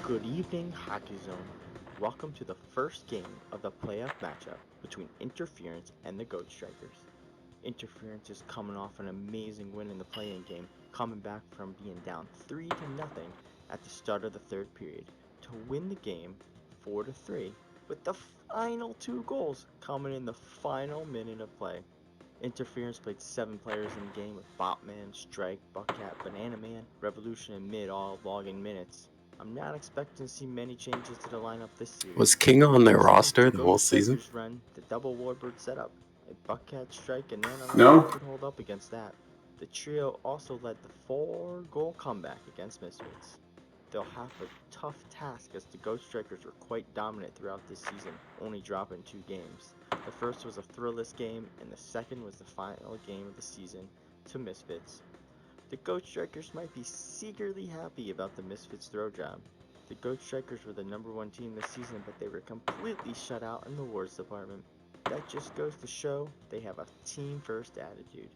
Good evening, Hockey Zone. Welcome to the first game of the playoff matchup between Interference and the Goat Strikers. Interference is coming off an amazing win in the play-in game, coming back from being down 3-0 at the start of the third period to win the game 4-3, with the final 2 goals coming in the final minute of play. Interference played 7 players in the game with Botman, Strike, Buckcat, Banana Man, Revolution, and Mid all logging minutes. I'm not expecting to see many changes to the lineup this series. Was King on their Looks like roster the whole season? Strikers run the double warbird setup. A Buckcat, Strike, and Nana No. could hold up against that. The trio also led the 4-goal comeback against Misfits. They'll have a tough task as the Ghost Strikers were quite dominant throughout this season, only dropping 2 games. The first was a thrillless game, and the second was the final game of the season to Misfits. The Goat Strikers might be secretly happy about the Misfits throw job. The Goat Strikers were the #1 team this season, but they were completely shut out in the awards department. That just goes to show they have a team-first attitude.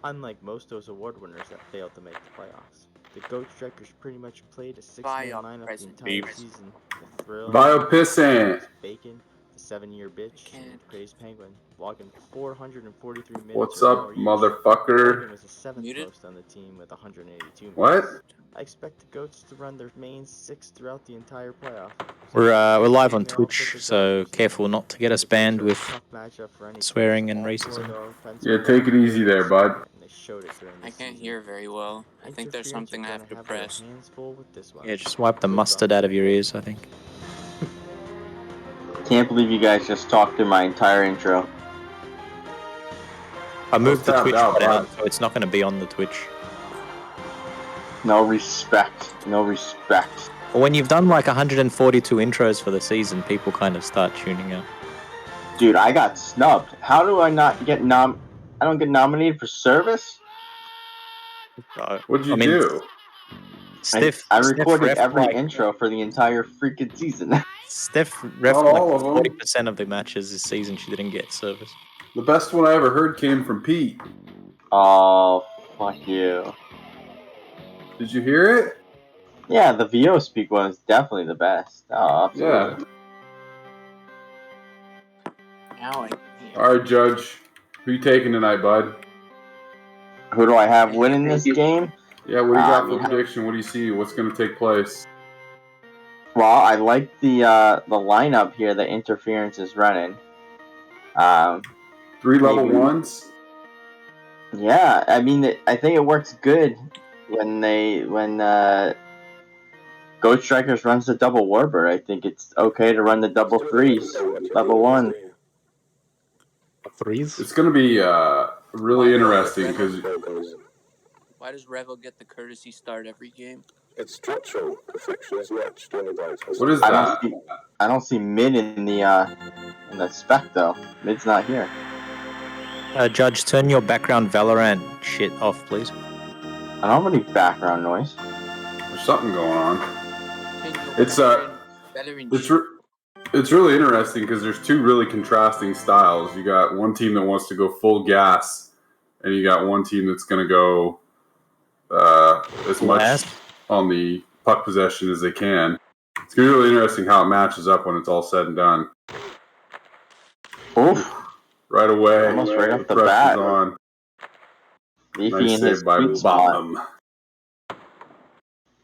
Unlike most of those award winners that failed to make the playoffs, the Goat Strikers pretty much played a 6-man lineup the entire season. The Thrill, Biopissant. Bacon, the 7-year bitch, and Crazed Penguin, logging 443 minutes. What's or up, more each. motherfucker? Penguin was the 7th most on the team with 182 minutes. What? I expect the Goats to run their main 6 throughout the entire playoff. We're live on Twitch, so careful not to get us banned with swearing and racism. Yeah, take it easy there, bud. I can't hear very well. I think there's something I have to press. Yeah, just wipe the mustard out of your ears, I think. Can't believe you guys just talked through my entire intro. I moved the Twitch out, down, so it's not going to be on the Twitch. No respect. No respect. But when you've done like 142 intros for the season, people kind of start tuning out. Dude, I got snubbed. How do I not get I don't get nominated for service? What'd you do? I recorded every intro for the entire freaking season. Steph ref like 40% of the matches this season she didn't get service. The best one I ever heard came from Pete. Oh, fuck you. Did you hear it? Yeah, the VO speak one is definitely the best. Oh, absolutely. Yeah. Alright, Judge. Who you taking tonight, bud? Who do I have winning this game? Yeah, what do you got for prediction? What do you see? What's going to take place? Well, I like the lineup here that Interference is running. 3 level 1s? Yeah, I mean, I think it works good when Goat Strikers runs the double warbird. I think it's okay to run the double 3s, level 1. 3s? It's going to be really interesting because... Why does Revo get the courtesy start every game? It's structural. Perfection is matched on the dice. What is that? I don't see Mid in the spec though. Mid's not here. Judge, turn your background Valorant shit off, please. I don't have any background noise. There's something going on. It's really interesting because there's 2 really contrasting styles. You got one team that wants to go full gas, and you got one team that's going to go as much on the puck possession as they can. It's going to be really interesting how it matches up when it's all said and done. Oof. Right away. Almost right off the bat. On. Leafy in his sweet spot.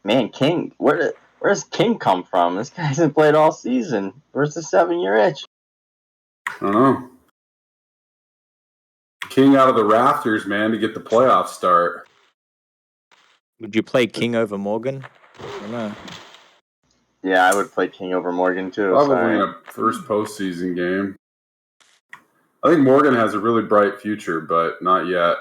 Man, King, where does King come from? This guy hasn't played all season. Where's the 7-year itch? I don't know. King out of the rafters, man, to get the playoff start. Would you play King over Morgan? I don't know. Yeah, I would play King over Morgan too. Probably in a first postseason game. I think Morgan has a really bright future, but not yet.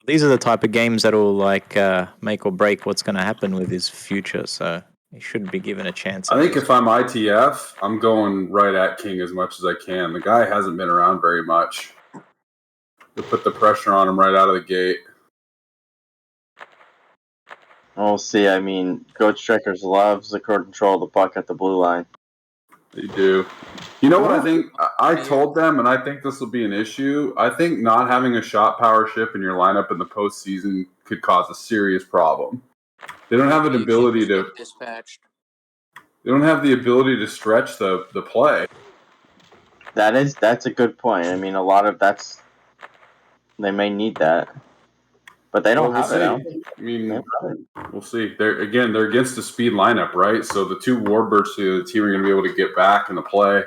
These are the type of games that will like make or break what's going to happen with his future, so he should be given a chance. I think if I'm ITF, I'm going right at King as much as I can. The guy hasn't been around very much. To put the pressure on him right out of the gate. We'll see. I mean, Goat Strikers loves the control of the puck at the blue line. They do. You know what I think? I told them, and I think this will be an issue. I think not having a shot power ship in your lineup in the postseason could cause a serious problem. They don't have an You ability just to. get dispatched. They don't have the ability to stretch the play. That's a good point. I mean, a lot of they may need that, but they don't Well, have we'll it. I see. don't think I mean, they have it. we'll see. They're against the speed lineup, right? So the two Warbirds to the team are going to be able to get back in the play.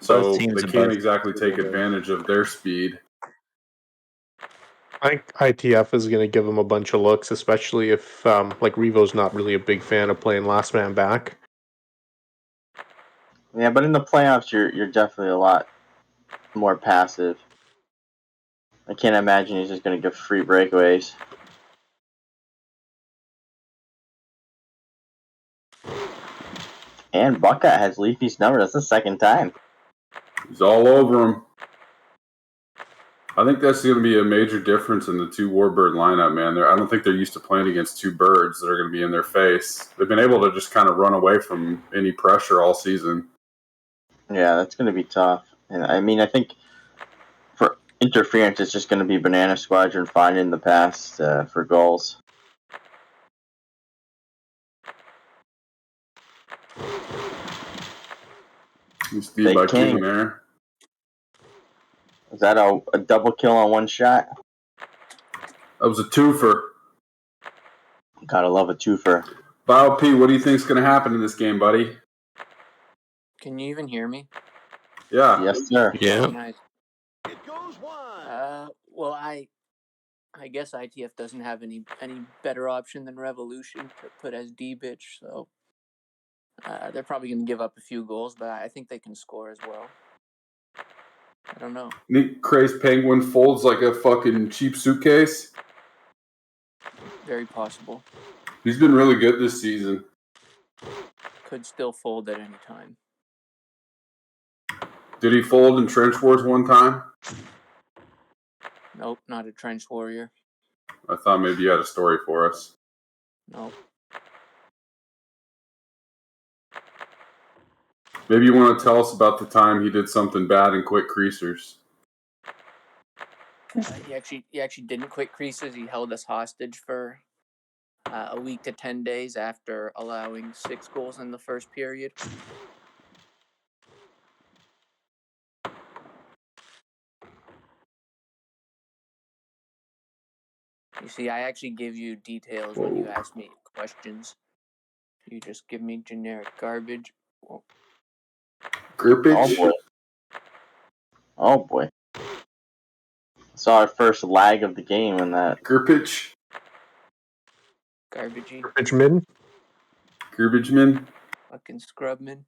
So Both teams they are can't both exactly take Warbirds. advantage of their speed. I think ITF is going to give them a bunch of looks, especially if like Revo's not really a big fan of playing last man back. Yeah, but in the playoffs, you're definitely a lot more passive. I can't imagine he's just going to give free breakaways. And Buckeye has Leafy's number. That's the second time. He's all over him. I think that's going to be a major difference in the two Warbird lineup, man. I don't think they're used to playing against two birds that are going to be in their face. They've been able to just kind of run away from any pressure all season. Yeah, that's going to be tough. And I mean, I think for interference, it's just going to be Banana Squadron finding the pass for goals. Steve Big by King. King there. Is that a double kill on one shot? That was a twofer. Gotta love a twofer. Bio P, what do you think's going to happen in this game, buddy? Can you even hear me? Yeah. Yes, sir. Yeah. Nice. Well, I guess ITF doesn't have any better option than Revolution to put as D-bitch, so they're probably going to give up a few goals, but I think they can score as well. I don't know. Nick Craze Penguin folds like a fucking cheap suitcase. Very possible. He's been really good this season. Could still fold at any time. Did he fold in Trench Wars one time? Nope, not a trench warrior. I thought maybe you had a story for us. Nope. Maybe you want to tell us about the time he did something bad and quit Creasers. He actually didn't quit creases. He held us hostage for a week to 10 days after allowing 6 goals in the first period. You see, I actually give you details when you ask me questions. You just give me generic garbage. Well, Grippage? Oh boy. Saw our first lag of the game in that. Grippage? garbagey. Richmond. Garbageman? Fucking scrubman.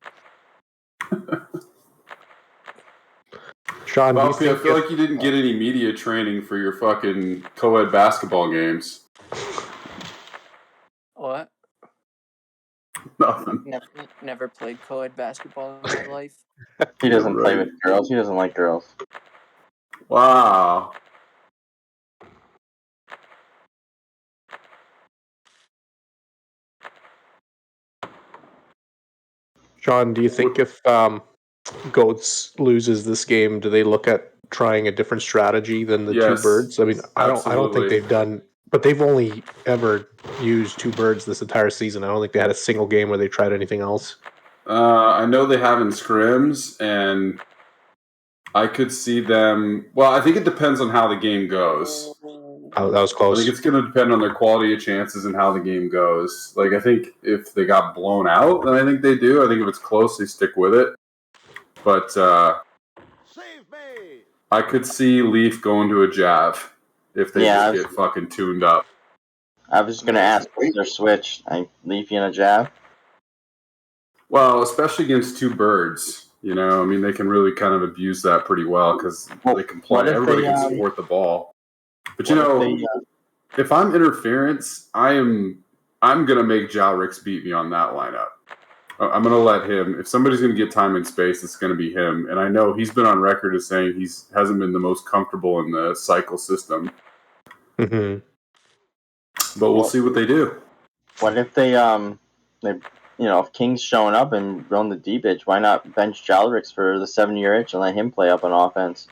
Sean, do you Valpy, I think feel like you didn't get any media training for your fucking co-ed basketball games. What? Nothing. Never played co-ed basketball in my life. He doesn't play Right. with girls. He doesn't like girls. Wow. Sean, do you think if Goats loses this game, do they look at trying a different strategy than the Yes, two birds? I mean, I don't think absolutely. they've done, but they've only ever used two birds this entire season. I don't think they had a single game where they tried anything else. I know they have in scrims, and I could see them. Well, I think it depends on how the game goes. Oh, that was I close. think it's going to depend on their quality of chances and how the game goes. Like, I think if they got blown out, then I think they do. I think if it's close, they stick with it. But I could see Leaf going to a Jav if they just get fucking tuned up. I was just going to ask, what's their switch? Leafy and a jab? Well, especially against two birds. You know, I mean, they can really kind of abuse that pretty well because they can play. Everybody can support the ball. But you know, if I'm interference, I'm gonna make Jalrix beat me on that lineup. I'm gonna let him. If somebody's gonna get time and space, it's gonna be him. And I know he's been on record as saying hasn't been the most comfortable in the cycle system. Mm-hmm. But we'll see what they do. What if if King's showing up and run the D bitch, why not bench Jalrix for the 7-year itch and let him play up on offense?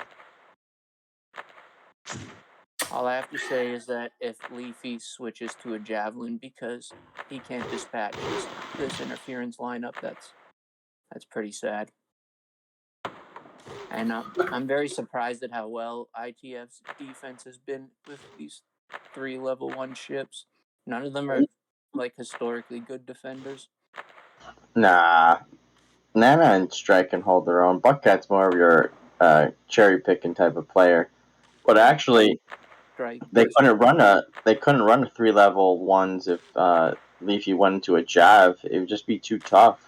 All I have to say is that if Leafy switches to a javelin because he can't dispatch this interference lineup, that's pretty sad. And I'm very surprised at how well ITF's defense has been with these 3 level 1 ships. None of them are like historically good defenders. Nah, Nana and Strike can hold their own. Buckcat's more of your cherry picking type of player. But actually, Strike. they couldn't run a 3 level 1s if Leafy went into a Jav. It would just be too tough.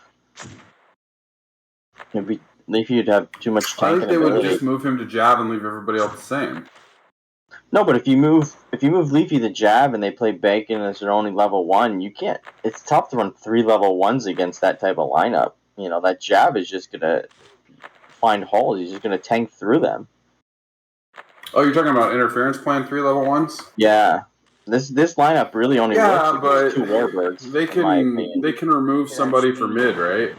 Leafy would have too much I tank think they would ability. just move him to Jav and leave everybody else the same. No, but if you move Leafy to Jab and they play Bacon as their only level 1, you can't. It's tough to run 3 level 1s against that type of lineup. You know, that Jab is just gonna find holes. He's just gonna tank through them. Oh, you're talking about interference playing 3 level 1s? Yeah, this lineup really only works against 2 Warbirds. They can remove somebody for mid, right?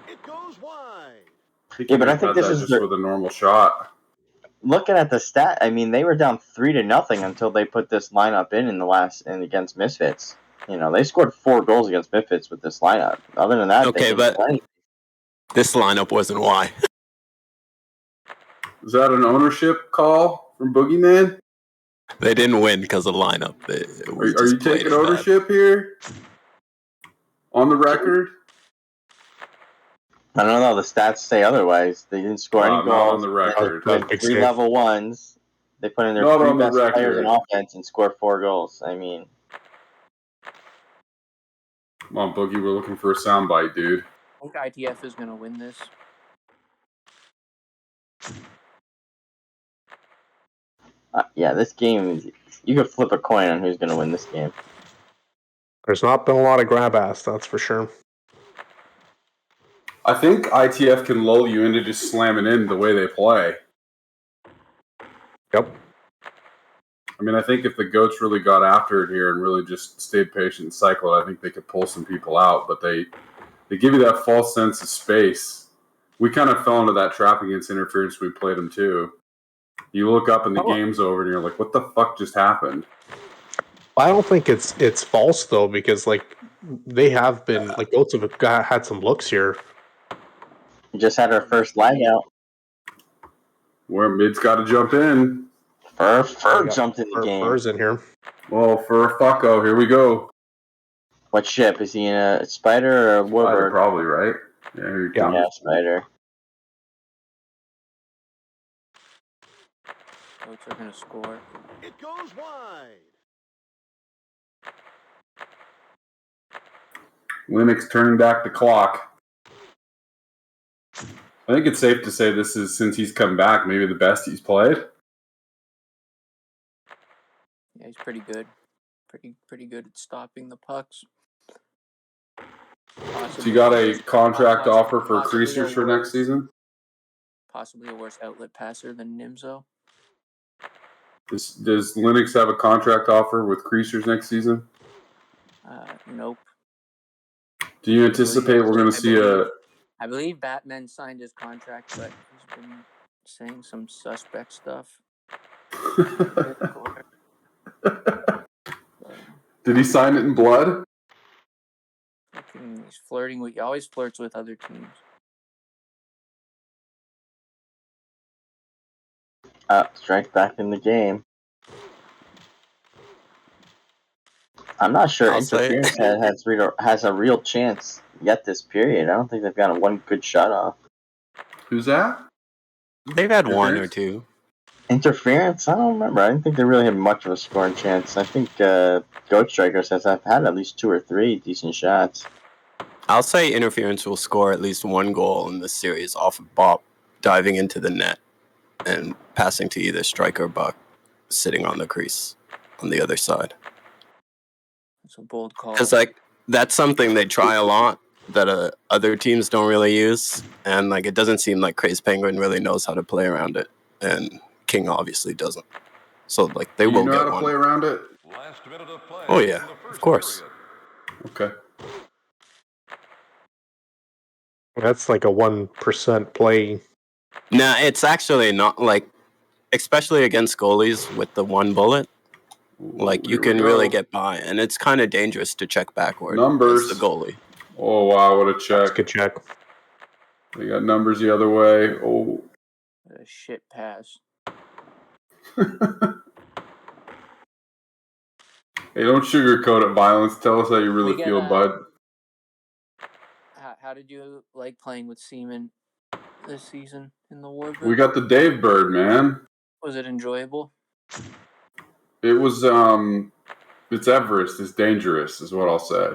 It goes wide. Yeah, but I think this is just with a normal shot. Looking at the stat, I mean, they were down 3-0 until they put this lineup in the last and against Misfits. You know, they scored 4 goals against Misfits with this lineup. Other than that, Okay, but this lineup wasn't why. Is that an ownership call from Boogeyman? They didn't win because of the lineup. Are you taking ownership here? On the record? I don't know. The stats say otherwise. They didn't score any goals. Not on the record. They played 3 level 1s. They put in their 3 best players in offense and scored 4 goals. I mean, come on, Boogie. We're looking for a soundbite, dude. I think ITF is going to win this. Yeah, this game, you could flip a coin on who's going to win this game. There's not been a lot of grab ass, that's for sure. I think ITF can lull you into just slamming in the way they play. Yep. I mean, I think if the Goats really got after it here and really just stayed patient and cycled, I think they could pull some people out. But they give you that false sense of space. We kind of fell into that trap against interference. We played them too. You look up and the game's over, and you're like, "What the fuck just happened?" I don't think it's false though, because like they have been like Goats have had some looks here. We just had our first lag out. Where mid's got to jump in. Fur jumped in the game. Fur's in here. Well, for fucko, here we go. What ship? Is he in a Spider or a Warbird? Probably, right? Yeah, here he comes. Yeah, Spider. Goats are going to score. It goes wide. Linux turning back the clock. I think it's safe to say this is, since he's come back, maybe the best he's played. Yeah, he's pretty good. Pretty good at stopping the pucks. So you got a contract offer for Creasers for next season? Possibly a worse outlet passer than Nimzo. Does Linux have a contract offer with Creasers next season? Nope. Do you anticipate we're going to see I believe Batman signed his contract, but he's been saying some suspect stuff. Did he sign it in blood? He's flirting with. He always flirts with other teams. Strike back in the game. I'm not sure Interference has a real chance yet this period. I don't think they've gotten one good shot off. Who's that? They've had one or two. Interference? I don't remember. I didn't think they really had much of a scoring chance. I think Goat Strikirs has had at least 2 or 3 decent shots. I'll say Interference will score at least 1 goal in this series off of Bop diving into the net and passing to either Striker or Buck sitting on the crease on the other side. It's a bold call. Because that's something they try a lot that other teams don't really use, and it doesn't seem like Crazy Penguin really knows how to play around it, and King obviously doesn't. So they will get one. You know how to play around it? Oh yeah, of course. Okay. That's like a 1% play. Nah, it's actually not especially against goalies with the one bullet, like you Here we can really go. get by, and it's kind of dangerous to check backward Numbers. as the goalie. Oh wow, what a That's check! a good check. They got numbers the other way. Oh. A shit pass. Hey, don't sugarcoat it, Violence. Tell us how you really We get, feel, bud. How did you like playing with Seaman this season in the Warbird? We got the Dave Bird, man. Was it enjoyable? It was it's Everest. It's dangerous, is what I'll say.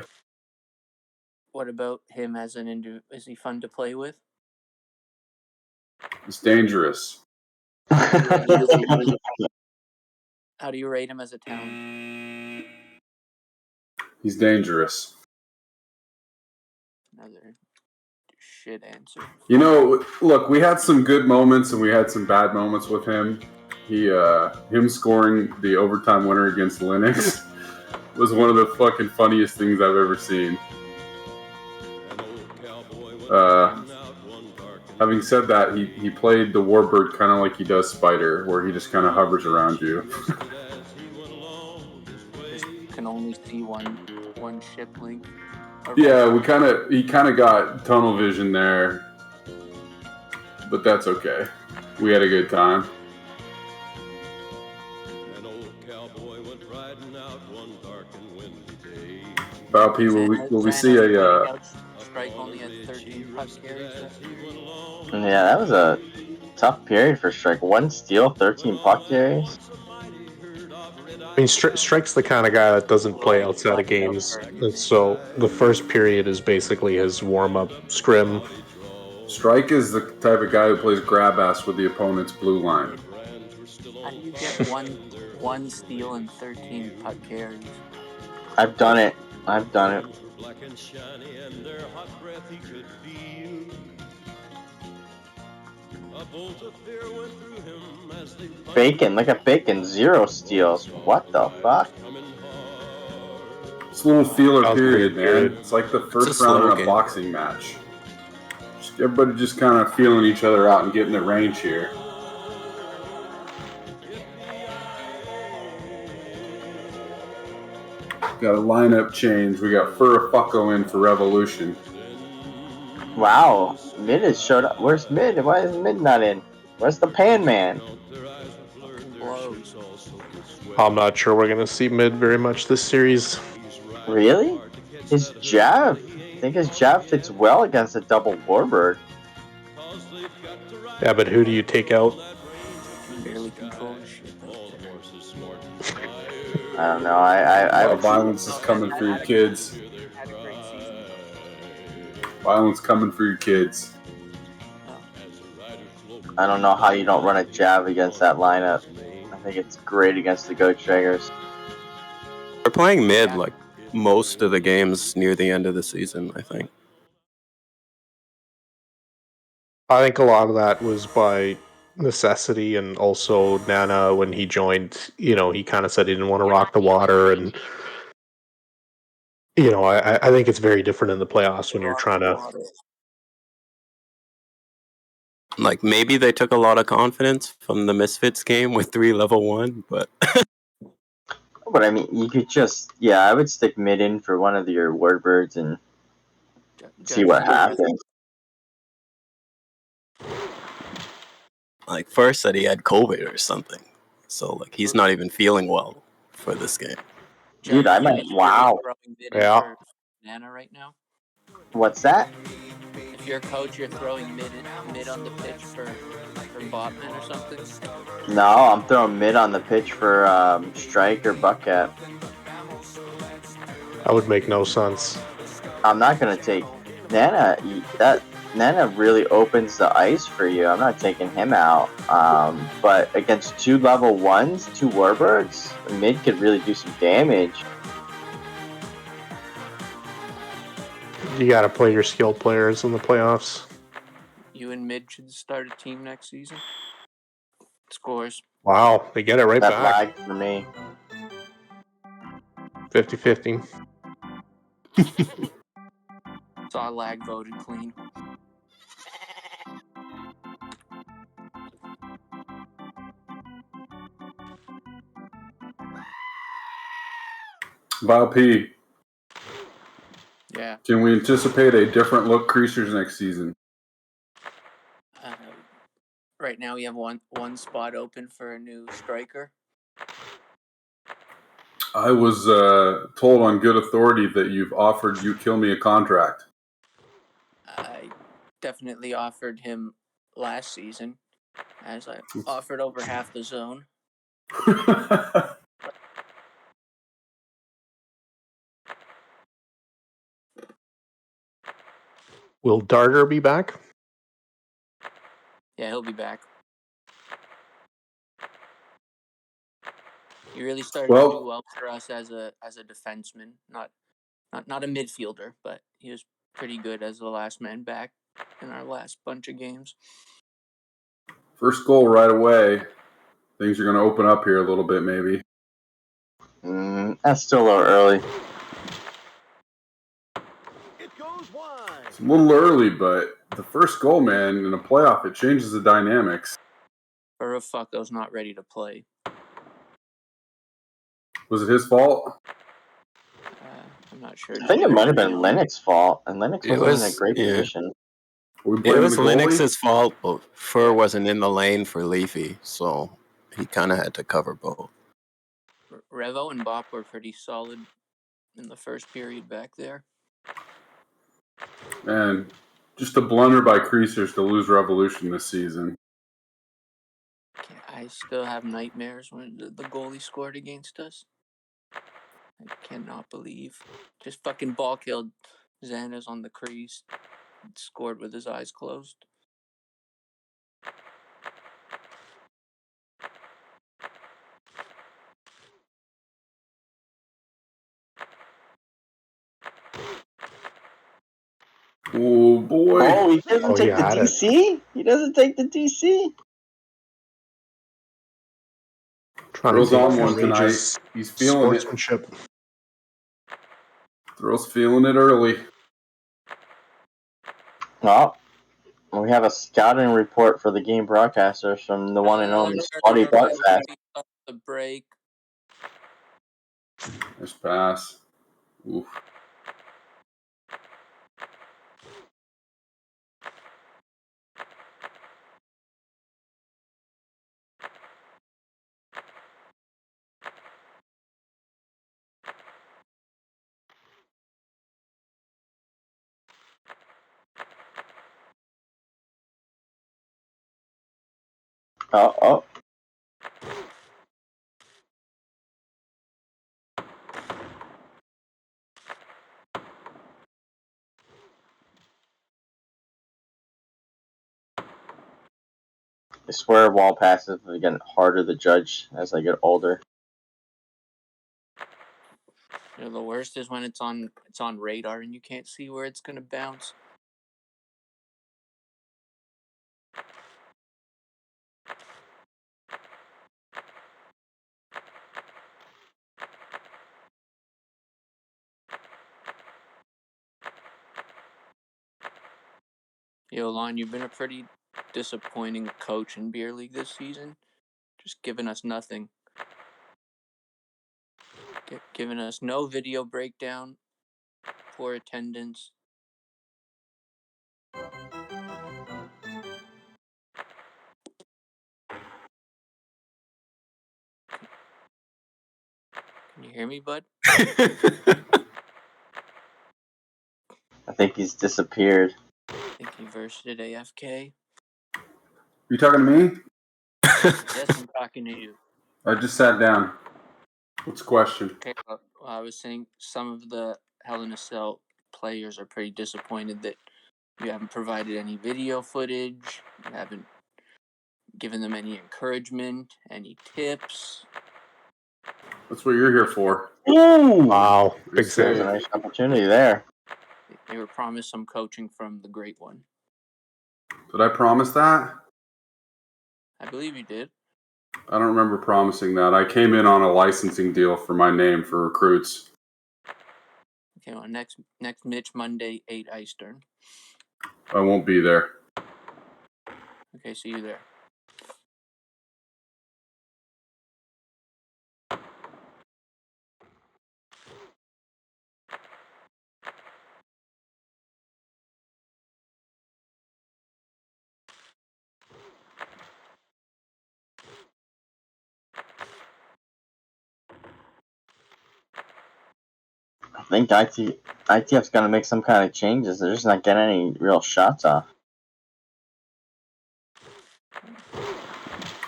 What about him as an is he fun to play with? It's dangerous. How do you rate him as a talent? He's dangerous. Another shit answer. You know, look, we had some good moments and we had some bad moments with him. Him scoring the overtime winner against Linux was one of the fucking funniest things I've ever seen. Having said that, he played the Warbird kind of like he does Spider, where he just kind of hovers around you. Just can only see one ship link. Yeah, he kind of got tunnel vision there, but that's okay. We had a good time. P, will we see a? Strike only had 13 puck carries. Yeah, that was a tough period for Strike. 1 steal, 13 puck carries. I mean, Strike's the kind of guy that doesn't play outside of games, and so the first period is basically his warm-up scrim. Strike is the type of guy who plays grab ass with the opponent's blue line. How do you get one steal and 13 puck carries? I've done it. Bacon, look at Bacon, 0 steals. What the fuck? It's a little feeler That was period, pretty good. man. It's like the It's first a round slow in a game. boxing match. Everybody just kind of feeling each other out and getting the range here. Got a lineup change. We got Furafucko in for Revolution. Wow, Mid has showed up. Where's Mid? Why is Mid not in? Where's the Pan Man? Blows. I'm not sure we're going to see Mid very much this series. Really? His jab. I think his jab fits well against a double Warbird. Yeah, but who do you take out? Barely controls shit. I don't know. I would Violence is coming for your kids. Had a great season. Violence coming for your kids. I don't know how you don't run a jab against that lineup. I think it's great against the Goat Strikers. We're playing mid like most of the games near the end of the season, I think. I think a lot of that was by necessity, and also Nana, when he joined, he kind of said he didn't want to rock the water, and I think it's very different in the playoffs when you're trying to. Like maybe they took a lot of confidence from the Misfits game with 3 level 1, but But I mean, you could just, I would stick Mid in for one of your Warbirds and see what happens. like first said he had COVID or something. So like he's not even feeling well for this game. Dude, I might, wow. Yeah. Nana right now. What's that? If you're a coach, you're throwing mid on the pitch for Botman or something. No, I'm throwing Mid on the pitch for Strike or Buckcat. That would make no sense. I'm not gonna take Nana. Nana really opens the ice for you. I'm not taking him out. But against 2 level 1s, 2 Warbirds, Mid could really do some damage. You got to play your skilled players in the playoffs. You and Mid should start a team next season. Scores. Wow, they get it right that back. Lag for me. 50-50. Saw lag voted clean. Vile P, Yeah. can we anticipate a different look Creasers next season? Right now we have one spot open for a new striker. I was told on good authority that you've offered You Kill Me a contract. I definitely offered him last season, as I offered over half the zone. Will Darger be back? Yeah, he'll be back. He really started to do well for us as a defenseman, not a midfielder, but he was pretty good as the last man back in our last bunch of games. First goal right away. Things are going to open up here a little bit, maybe. That's still a little early. It goes wide. It's a little early, but the first goal, man, in a playoff, it changes the dynamics. Fucko's not ready to play. Was it his fault? I'm not sure. I think it might have been Lennox's fault, and Lennox wasn't in a great yeah. position. It was Lennox's fault, but Fur wasn't in the lane for Leafy, so he kind of had to cover both. Revo and Bop were pretty solid in the first period back there. And just a blunder by Creasers to lose Revolution this season. I still have nightmares when the goalie scored against us. I cannot believe. Just fucking ball killed Xanas on the crease. Scored with his eyes closed. Oh, boy. Oh, he doesn't take the had it. DC? He doesn't take the DC? Throws to on take one tonight. outrageous He's feeling it. sportsmanship. Throw's feeling it early. Well, we have a scouting report for the game broadcasters from the one and only Spotty Buttfast. The break. Nice pass. Oof. Oh. I swear wall passes are getting harder to judge as I get older. You know, the worst is when it's on radar and you can't see where it's gonna bounce. Yo, Lon, you've been a pretty disappointing coach in Beer League this season. Just giving us nothing. Giving us no video breakdown, poor attendance. Can you hear me, bud? I think he's disappeared. I think he versed at AFK. You talking to me? Yes, I'm talking to you. I just sat down. What's the question? Okay, well, I was saying some of the Hell in a Cell players are pretty disappointed that you haven't provided any video footage, you haven't given them any encouragement, any tips. That's what you're here for. Ooh! Wow, big There's There's a save. nice opportunity there. They were promised some coaching from the Great One. Did I promise that? I believe you did. I don't remember promising that. I came in on a licensing deal for my name for recruits. Okay, well, next Mitch Monday, 8 Eastern. I won't be there. Okay, see you there. think ITF's going to make some kind of changes. They're just not getting any real shots off.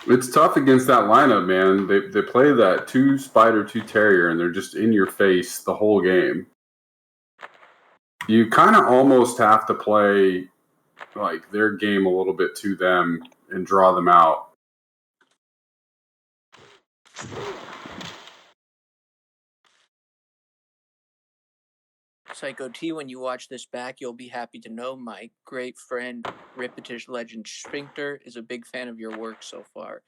It's tough against that lineup, man. They play that 2 Spider, 2 Terrier, and they're just in your face the whole game. You kind of almost have to play like their game a little bit to them and draw them out. Psycho T, when you watch this back, you'll be happy to know my great friend, Ripetish legend Sphincter, is a big fan of your work so far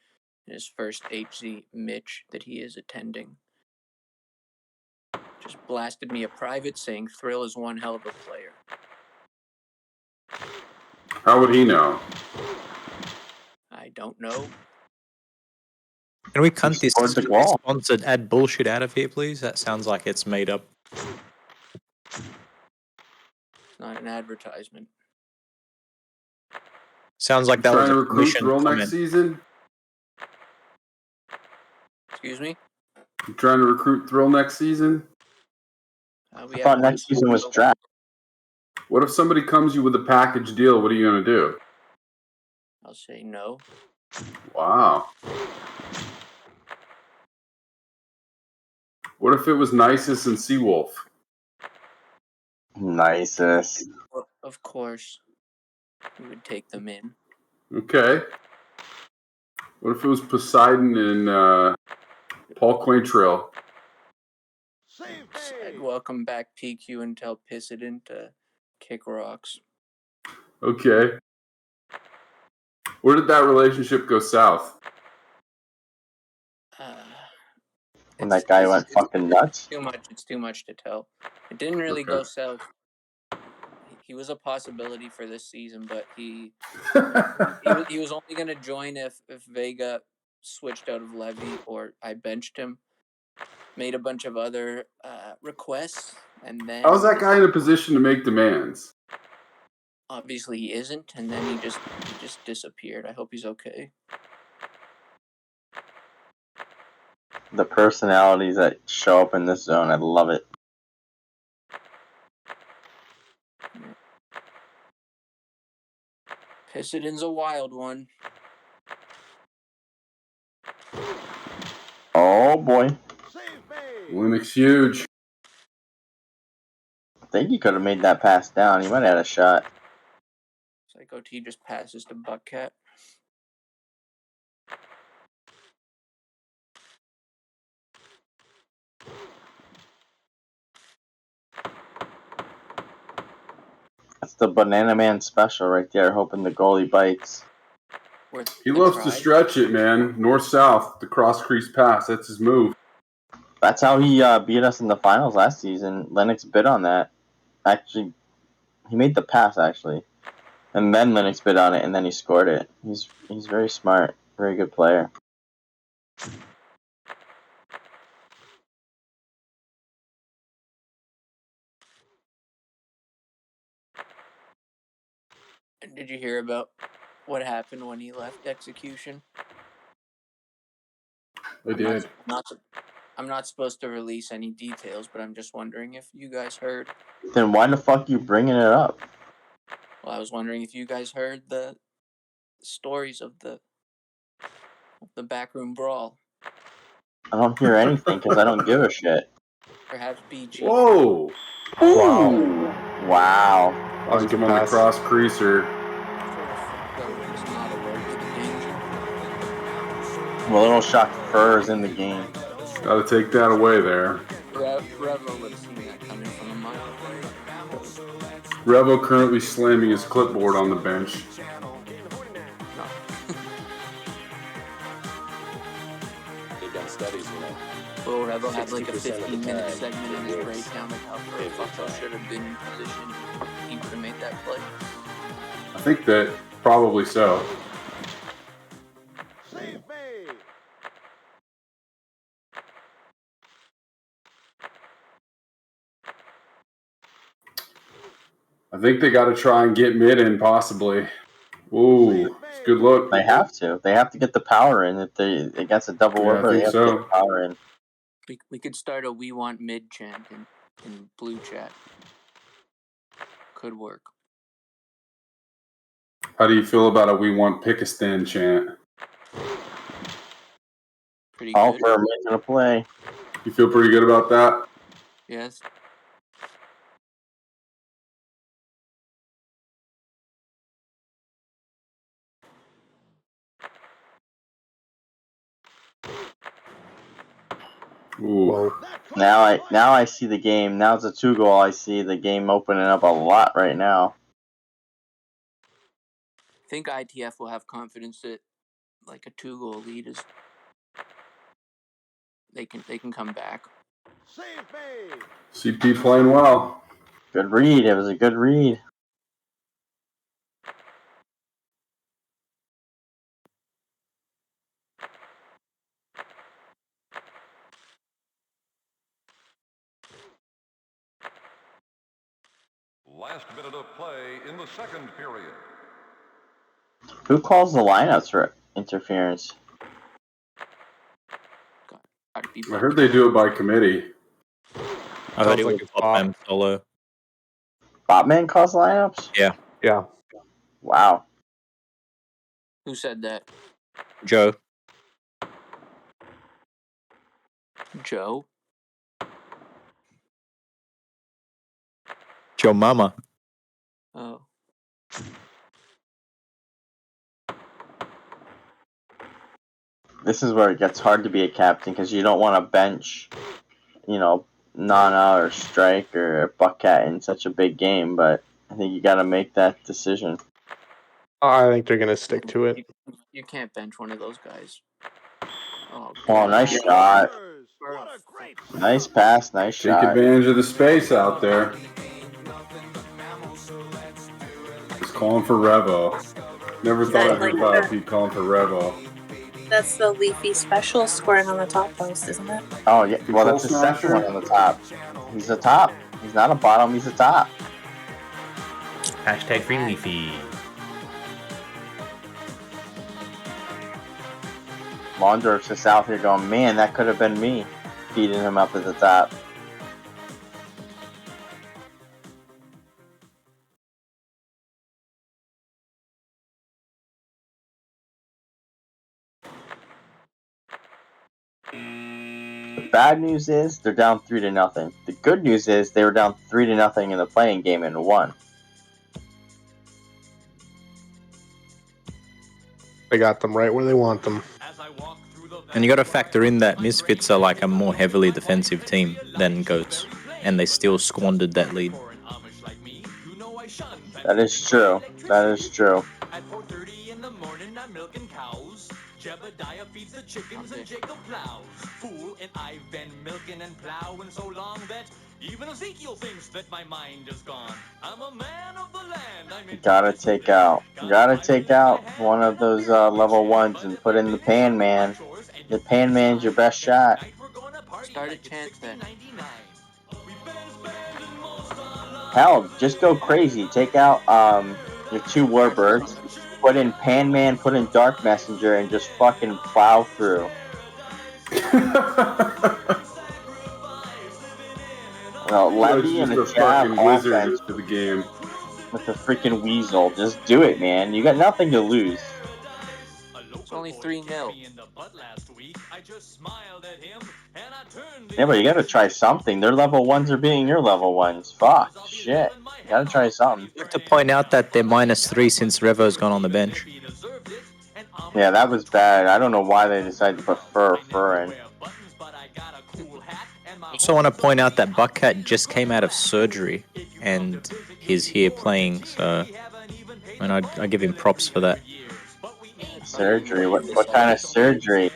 in his first HZ Mitch that he is attending. Just blasted me a private saying Thrill is one hell of a player. How would he know? I don't know. Can we cunt this scored the goal. sponsored ad bullshit out of here, please? That sounds like it's made up. It's not an advertisement. Sounds like that was Trying to a recruit commission Thrill comment. next season? Excuse me? You trying to recruit Thrill next season? We I thought have next season was draft. What if somebody comes you with a package deal? What are you going to do? I'll say no. Wow. What if it was Nisus and Seawolf? Nicest. Well, of course, we would take them in. Okay. What if it was Poseidon and Paul Quaintrail? I'd welcome back PQ and tell Pissidon to kick rocks. Okay. Where did that relationship go south? When that guy went fucking nuts. It's too much to tell. It didn't really go south. He was a possibility for this season, but he was only going to join if Vega switched out of Levy or I benched him. Made a bunch of other requests, and then How's that guy in a position to make demands? Obviously he isn't, and then he just disappeared. I hope he's okay. The personalities that show up in this zone, I love it. Pissidon's a wild one. Oh boy. Linux huge. I think he could have made that pass down. He might have had a shot. Psycho T just passes to Buckcat. That's the Banana Man special right there, hoping the goalie bites. He loves to stretch it, man. North-south, the cross crease pass. That's his move. That's how he beat us in the finals last season. Lennox bid on that. Actually, he made the pass, actually. And then Lennox bid on it, and then he scored it. He's very smart. Very good player. Did you hear about what happened when he left execution? I did. I'm not supposed to release any details, but I'm just wondering if you guys heard. Then why the fuck you bringing it up? Well, I was wondering if you guys heard the stories of the backroom brawl. I don't hear anything because I don't give a shit. Perhaps BG. Whoa! Wow. Wow. Punch him on the cross creaser. I'm a little shocked Furr's in the game. Gotta take that away there. Revo would have seen that coming from a mile away. Revo currently slamming his clipboard on the bench. They've done studies, you know. Well, Revo had like a 15-minute segment in his breakdown of how Furr should have been in position. He would have made that play. I think that probably so. I think they got to try and get mid in, possibly. Ooh, good look. They have to. They have to get the power in. If they against a double Yeah, I whipper, they think have so. to get the power in. We could start a "We Want Mid" chant in blue chat. Could work. How do you feel about a "We want Pikistan" chant? Pretty All good. for a making a play. You feel pretty good about that? Yes. Ooh. Well, Now I see the game. Now it's a 2-goal. I see the game opening up a lot right now. I think ITF will have confidence that like a 2-goal lead is they can come back. CP playing well. Good read. It was a good read. Last minute of play in the second period. Who calls the lineups for interference? Gotta be I heard they do it by committee. I heard Sounds it like was it's Botman solo. Botman calls lineups? Yeah. yeah. Wow. Who said that? Joe. Joe? Joe Mama. Oh. This is where it gets hard to be a captain because you don't want to bench, Nana or Strike or Buckcat in such a big game, but I think you got to make that decision. I think they're going to stick to it. You can't bench one of those guys. Oh, Oh, nice shot. Nice pass, nice Take shot. advantage of the space out there. Just calling for Revo. Never thought I'd hear about Pete calling for Revo. That's the Leafy special scoring on the top post, isn't it? Oh, yeah. Well, that's the Control second snatcher? one on the top. He's the top. He's not a bottom, he's a top. Hashtag free Leafy. Mondorf's just out here going, man, that could have been me, feeding him up at the top. The bad news is they're down 3-0. The good news is they were down 3-0 in the playing game and won. They got them right where they want them. And you got to factor in that Misfits are like a more heavily defensive team than Goats, and they still squandered that lead. That is true. That is true. At 4:30 in the morning, I'm milking cows. Jebediah feeds the chickens and Jacob plows. Fool, and I've been milking and plowing so long that even Ezekiel thinks that my mind is gone. I'm a man of the land. I'm Gotta take out one of those level ones and put in the Pan Man. The Pan Man's your best shot. Start a chant then. Hell, just go crazy. Take out your 2 Warbirds. Put in Pan Man, put in Dark Messenger, and just fucking plow through. Levy and a jab offense to the game. with the freaking Weasel. Just do it, man. You got nothing to lose. It's only 3-0. Yeah, but you gotta try something. Their level 1s are beating your level 1s. Fuck. Shit. You gotta try something. I have to point out that they're -3 since Revo's gone on the bench. Yeah, that was bad. I don't know why they decided to put Fur in. I also want to point out that Buckcat just came out of surgery and he's here playing, so I give him props for that. Surgery? What kind of surgery?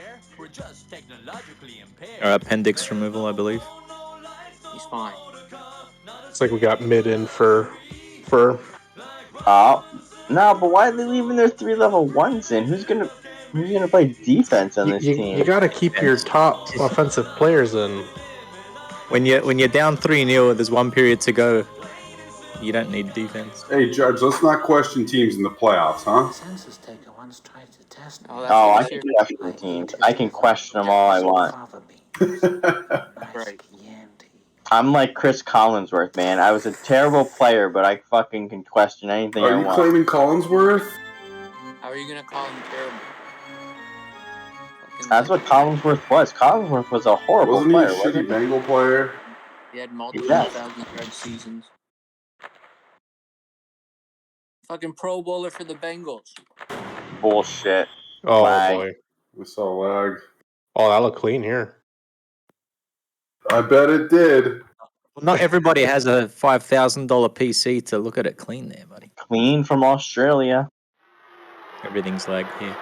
Appendix removal, I believe. He's fine. It's like we got mid in for. Oh, no, but why are they leaving their 3 level 1s in? Who's gonna play defense on this team? You gotta keep your top offensive players in. When you're down 3-0, there's 1 period to go. You don't need defense. Hey, Judge, let's not question teams in the playoffs, huh? Oh, I can question teams. I can question them all I want. Right. I'm like Chris Collinsworth, man. I was a terrible player, but I fucking can question anything I Are you want. claiming Collinsworth? How are you gonna call him terrible? That's what Collinsworth was. Collinsworth was a horrible Wasn't he player, a wasn't shitty he? Bengal player? He had multiple Yes. 1,000-yard seasons. Fucking Pro Bowler for the Bengals. Bullshit. Oh Lag. boy. We saw lag. Oh, that looked clean here. I bet it did. Well, not everybody has a $5,000 PC to look at it clean there, buddy. Clean from Australia. Everything's lagged here.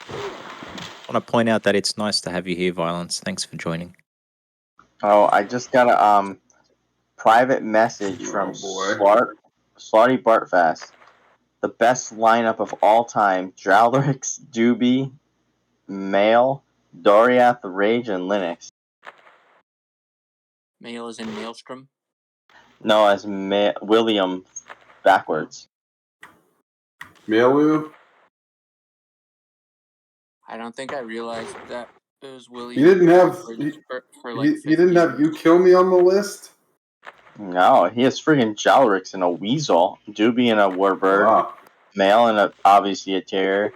I want to point out that it's nice to have you here, Violence. Thanks for joining. Oh, I just got a private message from Slaughty Bartfast. The best lineup of all time: Drowlrix, Doobie, Mail, Doriath, Rage, and Linux. Mail is in Maelstrom. No, as William backwards. Mailwoo? I don't think I realized that it was Willie. He didn't have. For like He didn't have You Kill Me on the list? No, he has friggin' Jalrix and a Weasel, Doobie and a Warbird, Wow. Mail and obviously a Terror,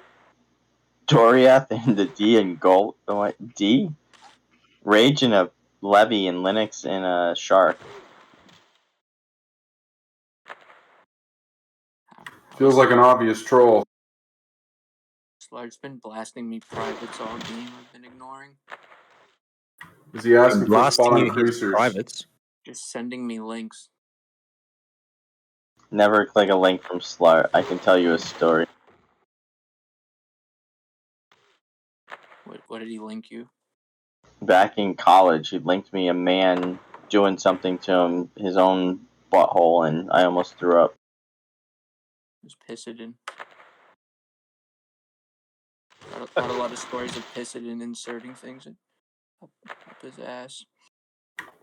Doriath and the D and Gold. What? D? Rage and a Levy and Linux and a Shark. Feels like an obvious troll. Slark's been blasting me privates all game. I've been ignoring. Is he asking for a Blasting spot on you his Cruisers? privates. Just sending me links. Never click a link from Slart. I can tell you a story. What did he link you? Back in college, he linked me a man doing something to him, his own butthole, and I almost threw up. It was Pissidin. Got a lot of stories of Pissidin inserting things up his ass.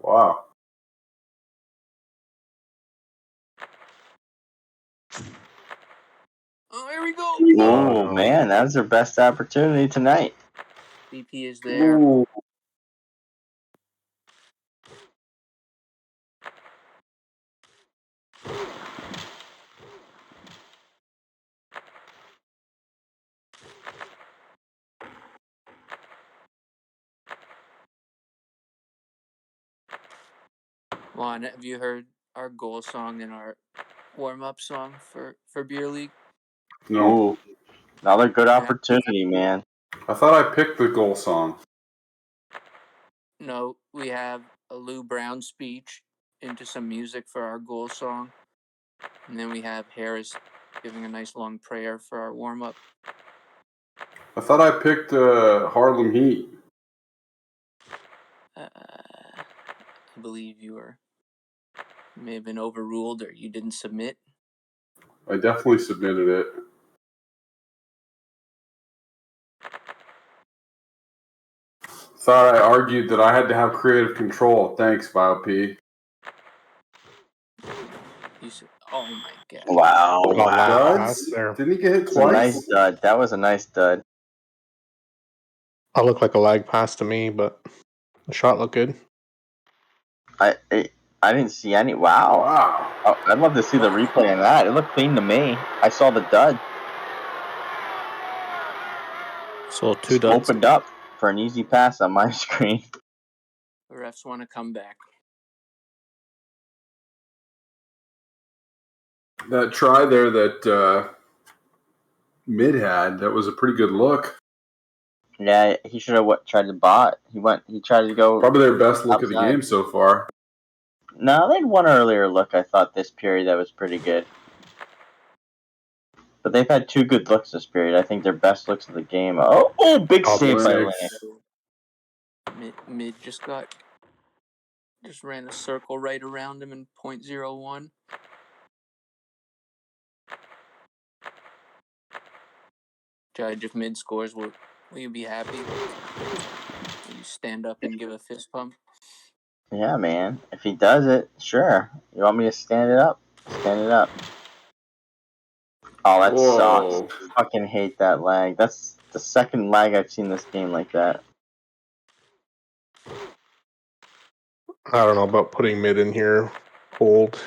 Wow. Oh, here we go. Oh, man, that was their best opportunity tonight. BP is there. Ooh. Juan, have you heard our goal song and our warm-up song for Beer League? No. Ooh, another good opportunity, man. I thought I picked the goal song. No, we have a Lou Brown speech into some music for our goal song. And then we have Harris giving a nice long prayer for our warm-up. I thought I picked Harlem Heat. I believe you may have been overruled or you didn't submit. I definitely submitted it. Thought I argued that I had to have creative control. Thanks, Vile P. You said, oh my god. Wow. Duds? Didn't he get hit It's a twice? nice dud. That was a nice dud. I look like a lag pass to me, but the shot looked good. I didn't see any. Wow. Wow. Oh, I'd love to see the replay on that. It looked clean to me. I saw the dud. Saw two Just duds. opened up for an easy pass on my screen. The refs want to come back. That try there that Mid had, that was a pretty good look. Yeah, he should have tried to bot. He tried to go. Probably their best look of the outside. game so far. No, they had one earlier look, I thought, this period that was pretty good. But they've had two good looks this period. I think their best looks of the game. Oh, big save by Linux. Mid just ran a circle right around him in .01. Judge, if Mid scores, will you be happy? Will you stand up and give a fist pump? Yeah, man. If he does it, sure. You want me to stand it up? Stand it up. Oh, that Whoa. sucks. Fucking hate that lag. That's the second lag I've seen this game like that. I don't know about putting mid in here. Cold.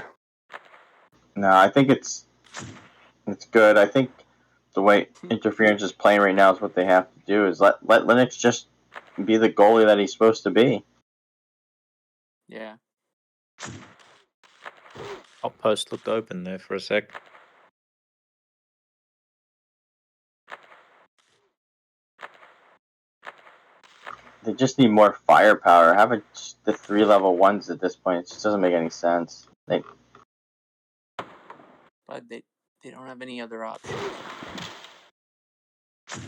No, I think it's good. I think the way Interference is playing right now is what they have to do is let Linux just be the goalie that he's supposed to be. Yeah. Top post looked open there for a sec. They just need more firepower. Having the 3 level 1s at this point, it just doesn't make any sense. But they don't have any other options. I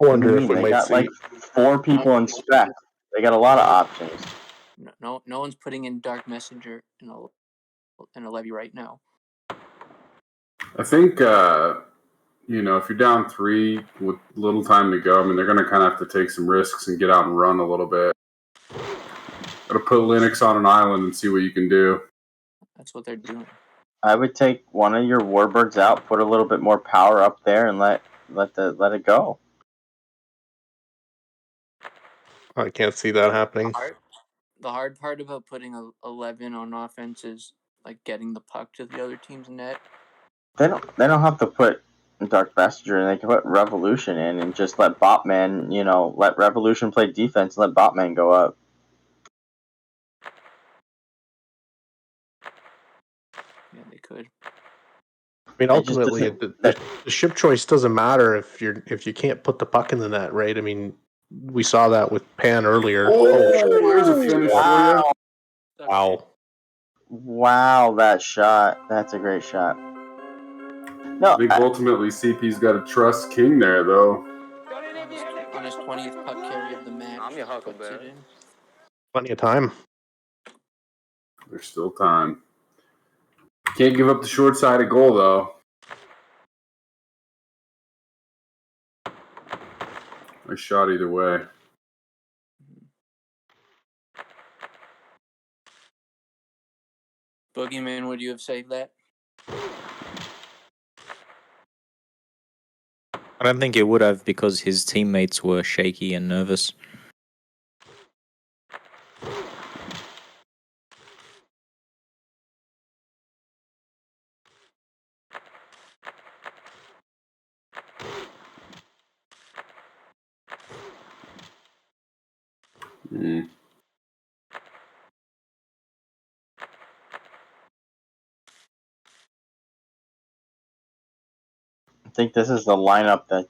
What do wonder you if mean? we They might got see. like 4 people in spec. They got a lot of options. No one's putting in Dark Messenger in a levy right now. I think, if you're down 3 with little time to go, I mean, they're going to kind of have to take some risks and get out and run a little bit. Got to put Linux on an island and see what you can do. That's what they're doing. I would take one of your Warbirds out, put a little bit more power up there, and let it go. I can't see that happening. The hard part about putting 11 on offense is like getting the puck to the other team's net. They don't have to put Dark Messenger in. They can put Revolution in and just let Botman, let Revolution play defense and let Botman go up. Yeah, they could. I mean, ultimately, the ship choice doesn't matter if you can't put the puck in the net, right? I mean, we saw that with Pan earlier. There's a finish for you. Wow. Wow, that shot. That's a great shot. No, I think ultimately CP's got to trust King there, though. On his 20th puck carry of the match. I'm your Huckleberry. Plenty of time. There's still time. Can't give up the short-sided goal, though. Nice shot either way. Boogeyman, would you have saved that? I don't think he would have because his teammates were shaky and nervous. Mm. I think this is the lineup that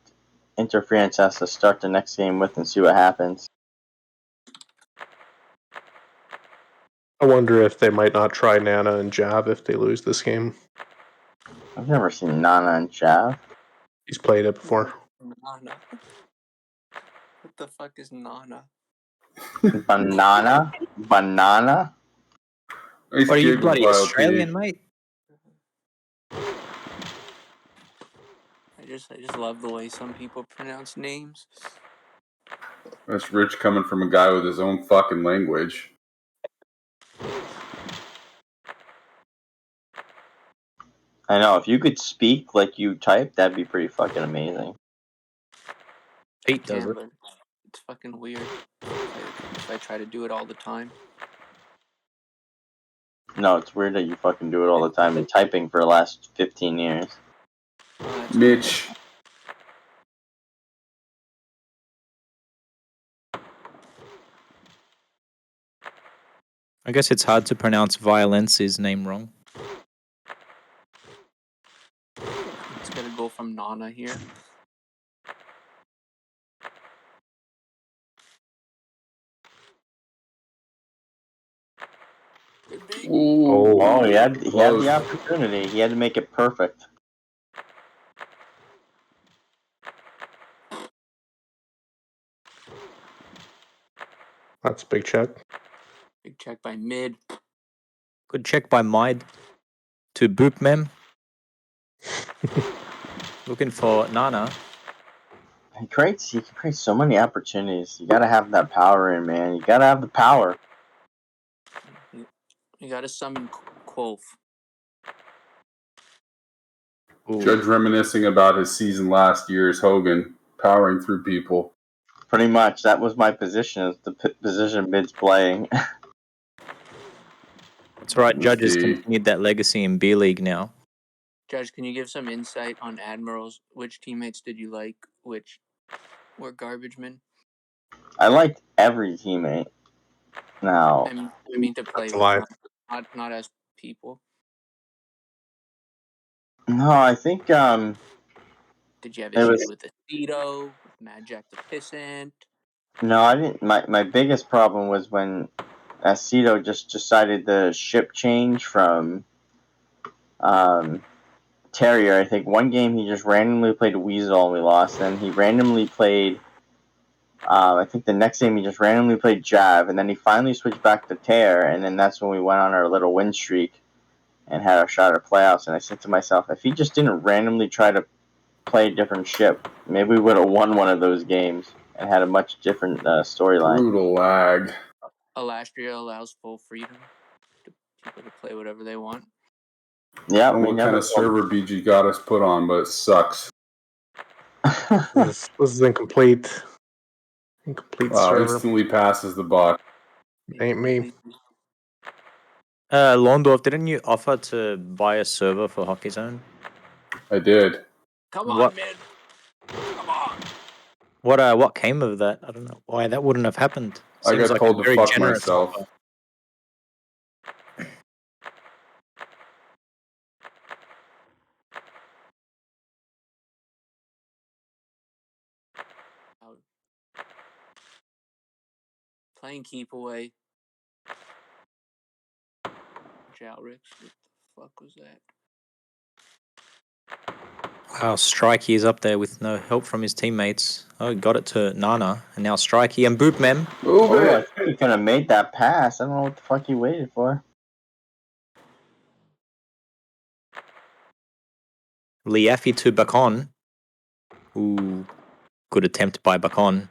Interference has to start the next game with and see what happens. I wonder if they might not try Nana and Jav if they lose this game. I've never seen Nana and Jav. He's played it before. Nana. What the fuck is Nana? Banana? Banana? Nice What are you, gig, bloody Wild Australian, T. mate? I just love the way some people pronounce names. That's rich coming from a guy with his own fucking language. I know, if you could speak like you type, that'd be pretty fucking amazing. Pete does it. But it's fucking weird if I try to do it all the time. No, it's weird that you fucking do it all the time. Been typing for the last 15 years. Mitch. I guess it's hard to pronounce Violence's name wrong. It's gonna go from Nana here. Oh, he had the opportunity. He had to make it perfect. That's a big check. Big check by mid. Good check by Mide to Boop Mem. Looking for Nana. He can create so many opportunities. You gotta have that power in, man. You gotta have the power. You gotta summon Quoth. Judge reminiscing about his season last year as Hogan, powering through people. Pretty much, that was my position. Is the position Mid's playing. That's right. Judge has continued that legacy in B League now. Judge, can you give some insight on Admirals? Which teammates did you like? Which were garbage men? I liked every teammate. Now, I mean to play That's a with, lie. not as people. no, I think Did you have It issues was- with Aceto, with Mad Jack the Pissant? no, I didn't. My biggest problem was when Aceto just decided the ship change from Terrier. I think one game he just randomly played Weasel and we lost. Then he randomly played. I think the next game he just randomly played Jav, and then he finally switched back to Tear, and then that's when we went on our little win streak and had our shot at playoffs. And I said to myself, if he just didn't randomly try to play a different ship, maybe we would have won one of those games and had a much different storyline. Brutal lag. Alastria allows full freedom to people to play whatever they want. Yeah, I don't know what kind of server BG got us put on, but it sucks. This is incomplete. Incomplete Wow, server. instantly passes the bot. Ain't me. Londorf, didn't you offer to buy a server for Hockey Zone? I did. Come on, What? man. Come on. What came of that? I don't know why that wouldn't have happened. I got told to very fuck generous myself. offer. Playing keep away. Jalrix, what the fuck was that? Wow, Strikey is up there with no help from his teammates. Oh, he got it to Nana, and now Strikey and Boop Mem. Move I it! think he could have made that pass. I don't know what the fuck he waited for. Liafi to Bacon. Ooh, good attempt by Bacon.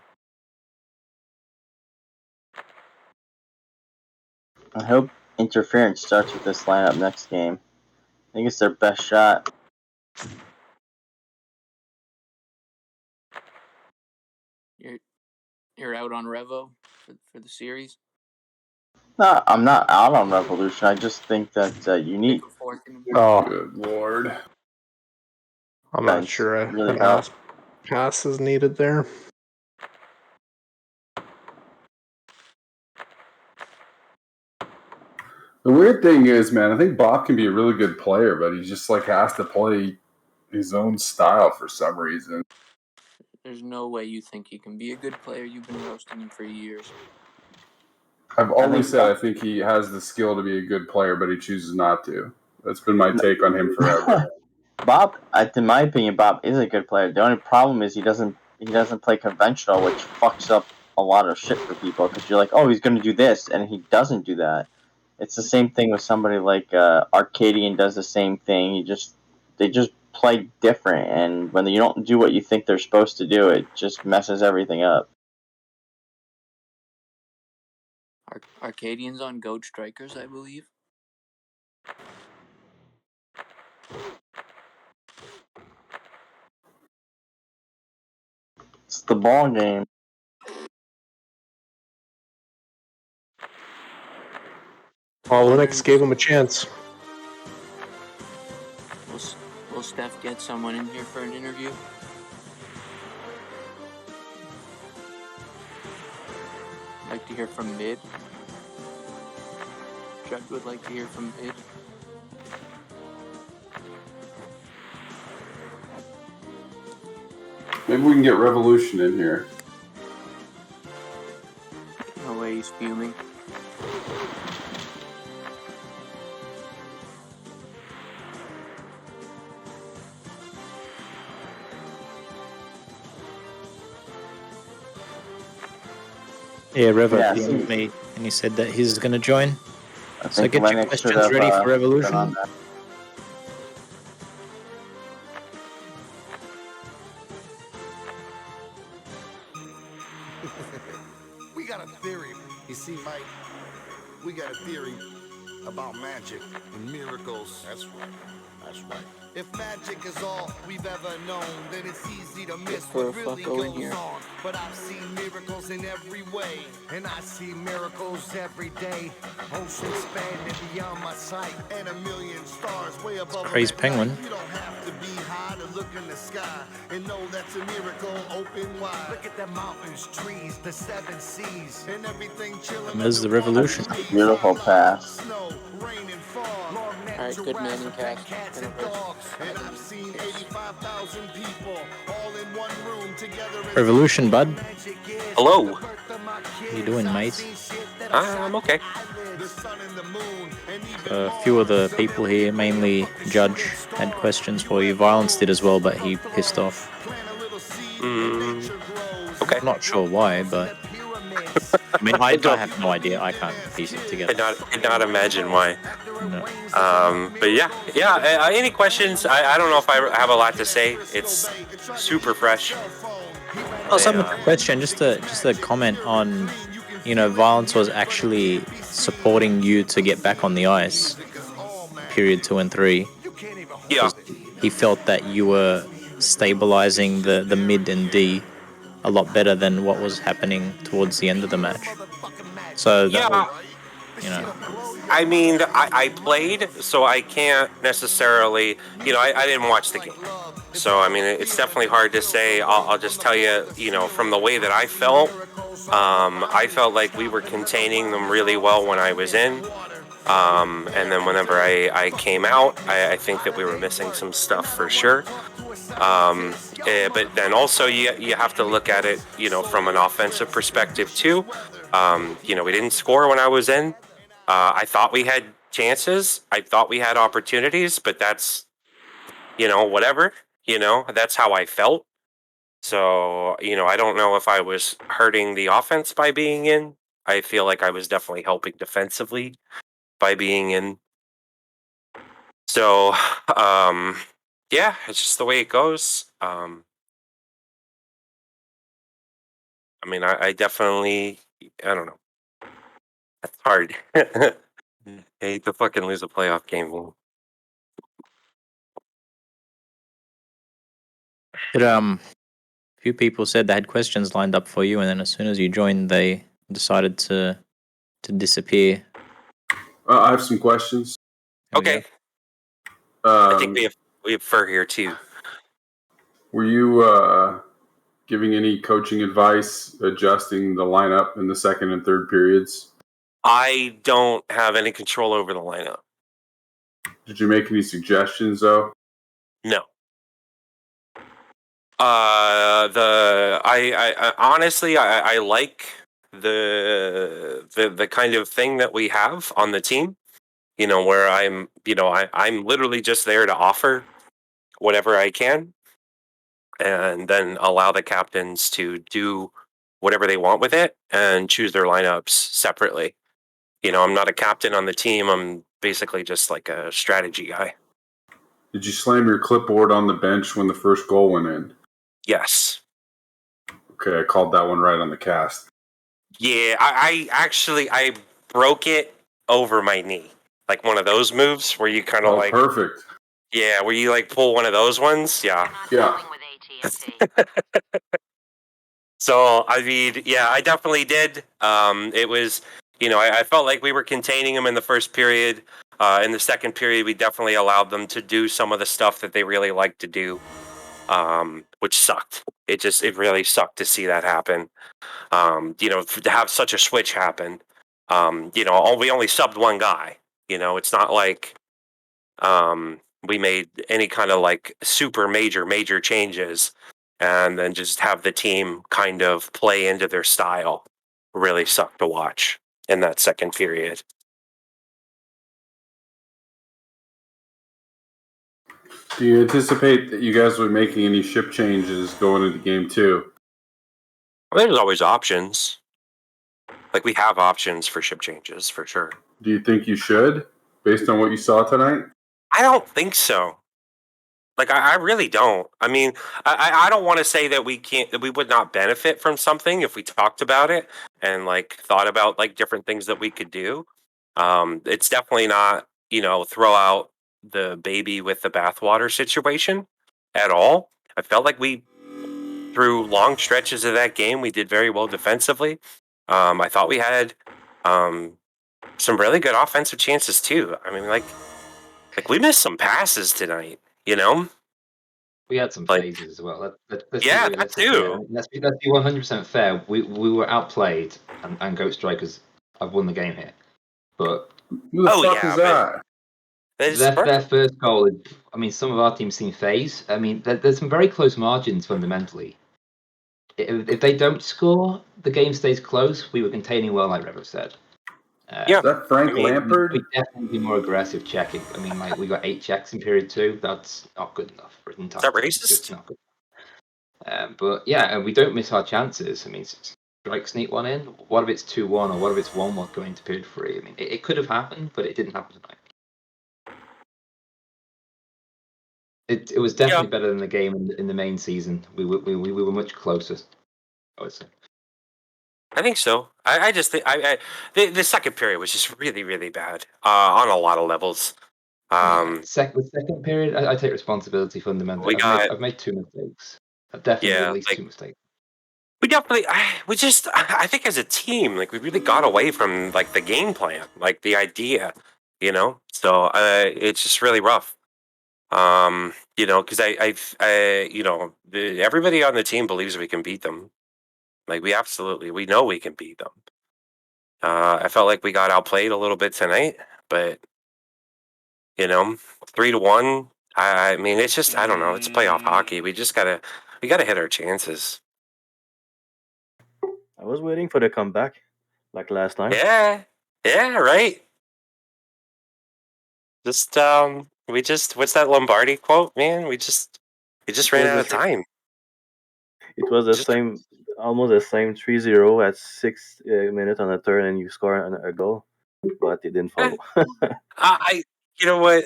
I hope interference starts with this lineup next game. I think it's their best shot. You're out on Revo for the series? No, I'm not out on Revolution. I just think that you need. Oh, Good lord. I'm not Guys, sure really an pass is needed there. The weird thing is, man, I think Bob can be a really good player, but he just like has to play his own style for some reason. There's no way you think he can be a good player. You've been roasting him for years. I've always said I think he has the skill to be a good player, but he chooses not to. That's been my take on him forever. Bob, in my opinion, Bob is a good player. The only problem is he doesn't play conventional, which fucks up a lot of shit for people. Because you're like, oh, he's going to do this, and he doesn't do that. It's the same thing with somebody like Arcadian does the same thing. They just play different, and when you don't do what you think they're supposed to do, it just messes everything up. Arcadian's on Goat Strikirs, I believe. It's the ball game. Well, Linux gave him a chance. Will Steph get someone in here for an interview? Like to hear from Mid. Judge would like to hear from Mid. Maybe we can get Revolution in here. No way he's fuming. Yeah, Revo Yeah, DM'd me, and he said that he's going to join. I So think get your Lennox should questions have, ready for been Revolution. on that. We got a theory. You see, Mike, we got a theory about magic and miracles. That's right. That's right. If magic is all we've ever known, then it's easy to miss for what a really fucko in goes here. on. But I've seen miracles in every way, and I see miracles every day. Ocean expanding beyond my sight, and a million stars way above them Crazy at Penguin. night. You don't have to be high to look in the sky and know that's a miracle open wide. Look at the mountains, trees, the seven seas, and everything chilling. And there's the revolution. Beautiful pass. Snow, rain, and fog. Long neck All right, good giraffes Manning and pet cast. cats And and reverse. dogs. And I've seen 85,000 people all in one room together. Revolution, bud. Hello. How you doing, mate? I'm okay. A few of the people here, mainly Judge, had questions for you. Violence did as well, but he pissed off. Okay. I'm not sure why, but I mean, I have no idea. I can't piece it together. Could not imagine why. No. But yeah. Any questions? I don't know if I have a lot to say. It's super fresh. Oh, some question, just a comment on, Violence was actually supporting you to get back on the ice, period 2 and 3. Yeah. He felt that you were stabilizing the mid and D a lot better than what was happening towards the end of the match. So that was, I mean, I played, so I can't necessarily, I didn't watch the game. So, I mean, it's definitely hard to say. I'll just tell you, from the way that I felt like we were containing them really well when I was in. And then whenever I came out, I think that we were missing some stuff for sure. But then also you have to look at it, from an offensive perspective too. We didn't score when I was in. I thought we had chances. I thought we had opportunities, but that's, whatever, that's how I felt. So, I don't know if I was hurting the offense by being in. I feel like I was definitely helping defensively by being in. So, yeah, it's just the way it goes. I mean, I definitely, I don't know. That's hard. I hate to fucking lose a playoff game. But, a few people said they had questions lined up for you, and then as soon as you joined, they decided to disappear. I have some questions. Okay. I think we have Fur here too. Were you giving any coaching advice, adjusting the lineup in the second and third periods? I don't have any control over the lineup. Did you make any suggestions though? No. I honestly I like the kind of thing that we have on the team. Where I'm literally just there to offer whatever I can, and then allow the captains to do whatever they want with it and choose their lineups separately. I'm not a captain on the team. I'm basically just like a strategy guy. Did you slam your clipboard on the bench when the first goal went in? Yes. Okay, I called that one right on the cast. Yeah, I broke it over my knee. Like one of those moves where you kind of like... Perfect. Yeah, where you like pull one of those ones. Yeah. Yeah. So, I mean, yeah, I definitely did. It was, I felt like we were containing them in the first period. In the second period, we definitely allowed them to do some of the stuff that they really like to do, which sucked. It really sucked to see that happen. To have such a switch happen. We only subbed one guy. It's not like we made any kind of like super major changes and then just have the team kind of play into their style. Really sucked to watch in that second period. Do you anticipate that you guys will be making any ship changes going into game 2? There's always options. Like, we have options for ship changes, for sure. Do you think you should, based on what you saw tonight? I don't think so. Like, I really don't. I mean, I don't want to say that we would not benefit from something if we talked about it and, like, thought about, like, different things that we could do. It's definitely not, throw out the baby with the bathwater situation at all. I felt like we, through long stretches of that game, we did very well defensively. I thought we had some really good offensive chances too. I mean, like we missed some passes tonight, you know? We had some Like, phases as well. Let's yeah, be, that let's, too. let's be 100% fair. We were outplayed, and Goat Strikers have won the game here. But Who the fuck is that? their first goal is, I mean, some of our teams seem phased. I mean, there's some very close margins fundamentally. If they don't score, the game stays close. We were containing well, like Revo said. Yeah. Is that Frank Lampard? We definitely be more aggressive checking. I mean, like, we got 8 checks in period 2. That's not good enough for an entire Is that team. racist? It's just not good. But yeah, we don't miss our chances. I mean, strike sneak one in. What if it's 2-1 or what if it's 1-1 going into period 3? I mean, it could have happened, but it didn't happen tonight. It was definitely better than the game in the main season. We were much closer, I would say. I think so. I just think the second period was just really, really bad on a lot of levels. The second period, I take responsibility fundamentally. I've made 2 mistakes. I've definitely at least 2 mistakes. We definitely, I think as a team, like we really got away from like the game plan, like the idea, you know. So it's just really rough. You know, because everybody on the team believes we can beat them. Like we know we can beat them. I felt like we got outplayed a little bit tonight, but 3-1. I mean, it's just, I don't know. It's playoff hockey. We gotta hit our chances. I was waiting for the comeback, like last time. Yeah, right. Just what's that Lombardi quote, man? We just ran out of time. It was the same, almost the same 3-0 at 6 minutes on the third, and you score a goal, but it didn't follow. You know what,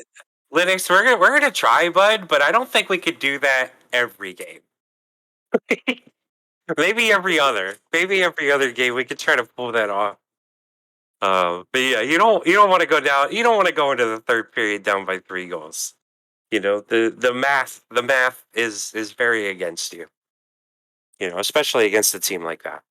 Linux, we're gonna try, bud, but I don't think we could do that every game. Maybe every other game we could try to pull that off. But yeah, you don't want to go down. You don't want to go into the third period down by 3 goals. You know, the math is very against you. You know, especially against a team like that.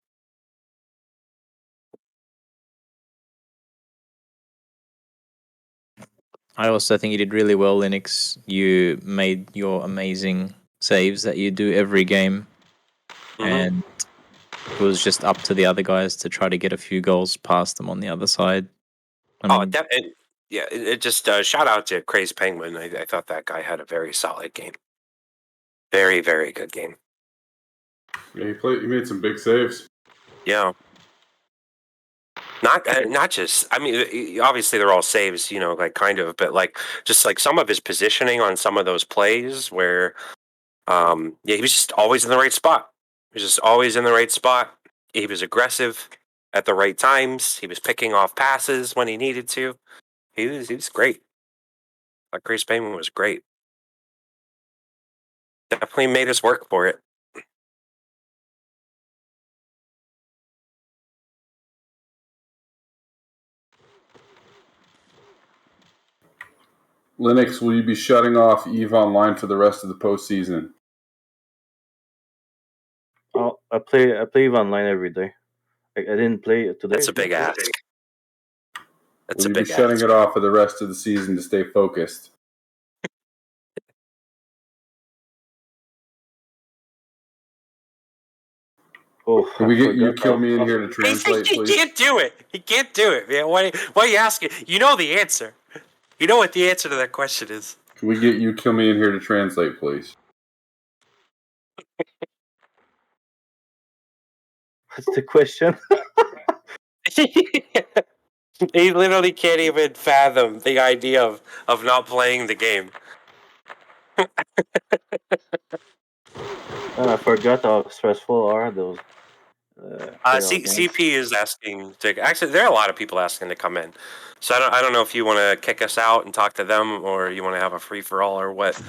I also think you did really well, Linux. You made your amazing saves that you do every game. And it was just up to the other guys to try to get a few goals past them on the other side. It just shout out to Crazed Penguin. I thought that guy had a very solid game. Very, very good game. Yeah, he made some big saves. Yeah. Not just, I mean, obviously they're all saves, you know, like kind of, but like just like some of his positioning on some of those plays where, he was just always in the right spot. He was just always in the right spot. He was aggressive at the right times. He was picking off passes when he needed to. He was great. Like Crazed Penguin was great. Definitely made us work for it. Linux, will you be shutting off EVE Online for the rest of the postseason? Oh, I play EVE Online every day. I didn't play it today. That's a big ask. Will you be shutting it off for the rest of the season to stay focused? Oh, can we get you kill me in here to translate, please? He can't do it. He can't do it, man. Why are you asking? You know the answer. You know what the answer to that question is. Can we get you kill me in here to translate, please? What's the question? He literally can't even fathom the idea of not playing the game. I forgot how stressful are those. CP is asking to. Actually, there are a lot of people asking to come in. So I don't know if you want to kick us out and talk to them, or you want to have a free for all, or what.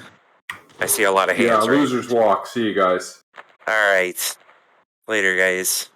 I see a lot of hands. Yeah, losers walk. See you guys. All right, later, guys.